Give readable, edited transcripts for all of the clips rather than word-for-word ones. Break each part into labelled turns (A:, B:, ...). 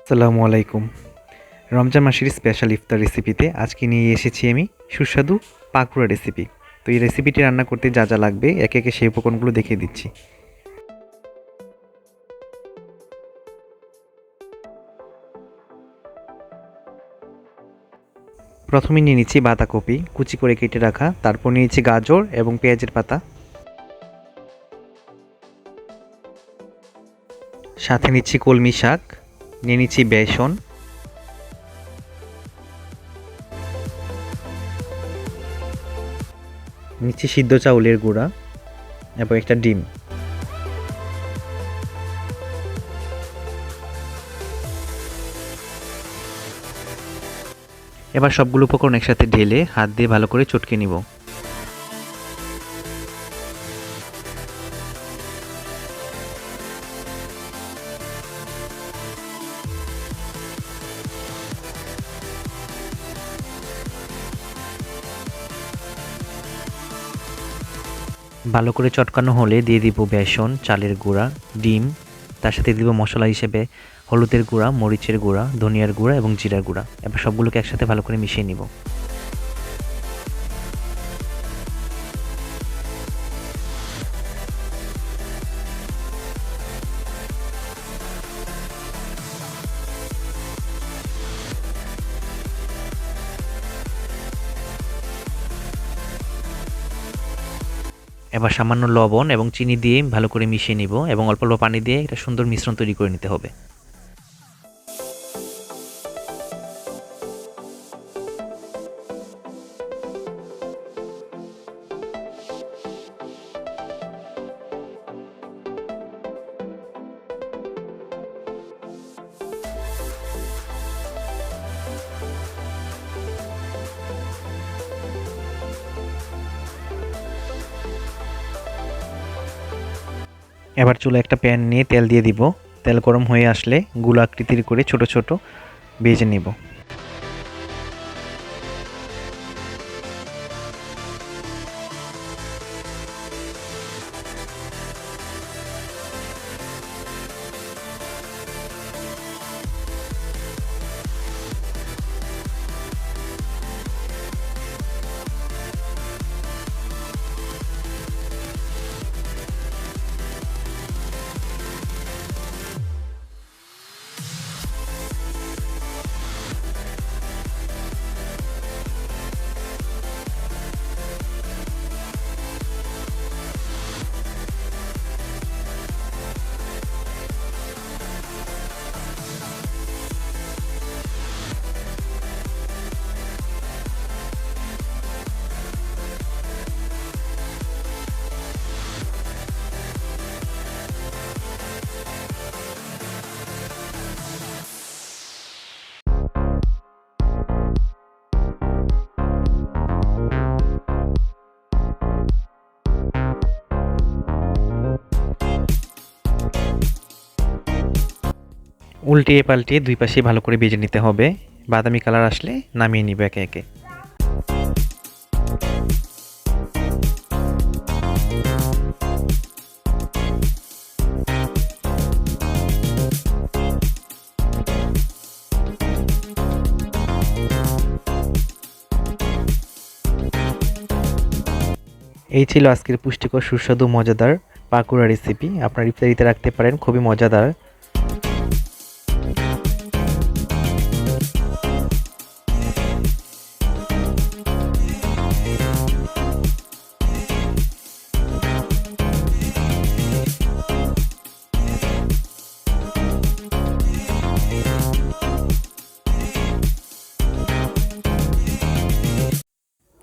A: আসসালামু আলাইকুম। রমজান মাসের স্পেশাল ইফতার রেসিপিতে আজকে নিয়ে এসেছি আমি সুস্বাদু পাকুড়া রেসিপি। তো এই রেসিপিটি রান্না করতে যা যা লাগবে একে একে সেই উপকরণগুলো দেখিয়ে দিচ্ছি। প্রথমে নিয়ে নিচ্ছি বাঁধাকপি কুচি করে কেটে রাখা, তারপর নিয়েছি গাজর এবং পেঁয়াজের পাতা, সাথে নিচ্ছি কলমি শাক, নিয়ে নিচ্ছি বেসন, নিচ্ছি সিদ্ধ চাউলের গুঁড়া এবং একটা ডিম। এবার সবগুলো উপকরণ একসাথে ঢেলে হাত দিয়ে ভালো করে চটকে নিব। ভালো করে চটকানো হলে দিয়ে দিব বেসন, চালের গুঁড়া, ডিম, তার সাথে দিব মশলা হিসেবে হলুদের গুঁড়া, মরিচের গুঁড়া, ধনিয়ার গুঁড়া এবং জিরার গুঁড়া। এবার সবগুলোকে একসাথে ভালো করে মিশিয়ে নিব। এবার সামান্য লবণ এবং চিনি দিয়ে ভালো করে মিশিয়ে নিব এবং অল্প অল্প পানি দিয়ে একটা সুন্দর মিশ্রণ তৈরি করে নিতে হবে। এবার চুলায় একটা প্যান নিয়ে তেল দিয়ে দিব। তেল গরম হয়ে আসলে গোল আকৃতির করে ছোট ছোট ভেজে নিব। উল্টিয়ে পাল্টিয়ে দুই পাশে ভালো করে ভেজে নিতে হবে। বাদামি কালার আসলে নামিয়ে নিব একে একে। এই ছিল আজকের পুষ্টিকর সুস্বাদু মজাদার পাকুড়া রেসিপি। আপনার ইফতারিতে রাখতে পারেন, খুবই মজাদার।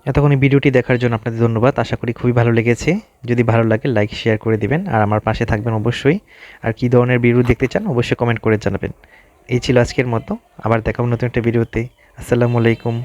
A: এতক্ষণ এই ভিডিওটি দেখার জন্য আপনাদের ধন্যবাদ। আশা করি খুবই ভালো লেগেছে। যদি ভালো লাগে লাইক শেয়ার করে দিবেন আর আমার পাশে থাকবেন অবশ্যই। আর কী ধরনের ভিডিও দেখতে চান অবশ্যই কমেন্ট করে জানাবেন। এই ছিল আজকের মতো, আবার দেখাবো নতুন একটা ভিডিওতে। আসসালামু আলাইকুম।